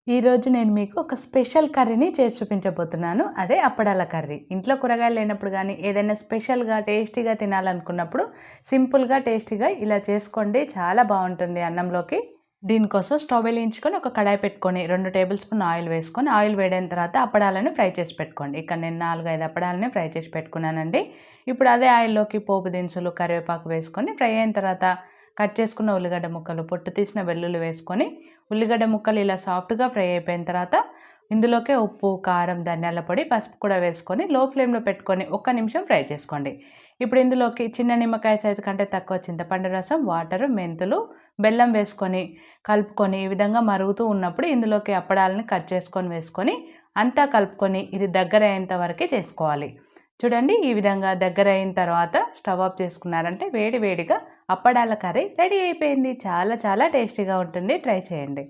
ఈరోజు నేను మీకు ఒక స్పెషల్ కర్రీని చేసి చూపించబోతున్నాను. అదే అప్పడాల కర్రీ. ఇంట్లో కూరగాయలు లేనప్పుడు కానీ ఏదైనా స్పెషల్‌గా, టేస్టీగా తినాలనుకున్నప్పుడు సింపుల్‌గా, టేస్టీగా ఇలా చేసుకోండి. చాలా బాగుంటుంది అన్నంలోకి. దీనికోసం స్టవ్ వెలిగించుకొని ఒక కడాయి పెట్టుకొని 2 టేబుల్ స్పూన్ ఆయిల్ వేసుకొని ఆయిల్ వేడైన తర్వాత అప్పడాలను ఫ్రై చేసి పెట్టుకోండి. ఇక్కడ నేను 4, 5 అప్పడాలని ఫ్రై చేసి పెట్టుకున్నానండి. ఇప్పుడు అదే ఆయిల్‌లోకి పోపు దినుసులు, కరివేపాకు వేసుకొని ఫ్రై అయిన తర్వాత కట్ చేసుకున్న ఉల్లిగడ్డ ముక్కలు, పొట్టు తీసిన వెల్లుల్లి వేసుకొని ఉల్లిగడ్డ ముక్కలు ఇలా సాఫ్ట్‌గా ఫ్రై అయిపోయిన తర్వాత ఇందులోకే ఉప్పు, కారం, ధనియాల పొడి, పసుపు కూడా వేసుకొని లో ఫ్లేమ్‌లో పెట్టుకొని ఒక్క నిమిషం ఫ్రై చేసుకోండి. ఇప్పుడు ఇందులోకి చిన్న నిమ్మకాయ సైజు కంటే తక్కువ చింతపండు రసం, వాటరు, మెంతులు, బెల్లం వేసుకొని కలుపుకొని ఈ విధంగా మరుగుతూ ఉన్నప్పుడు ఇందులోకి అప్పడాలని కట్ చేసుకొని వేసుకొని అంతా కలుపుకొని ఇది దగ్గర అయ్యేంత వరకే చేసుకోవాలి. చూడండి ఈ విధంగా దగ్గర అయిన తర్వాత స్టవ్ ఆఫ్ చేసుకున్నారంటే వేడి వేడిగా అప్పడాల కర్రీ రెడీ అయిపోయింది. చాలా చాలా టేస్టీగా ఉంటుంది. ట్రై చేయండి.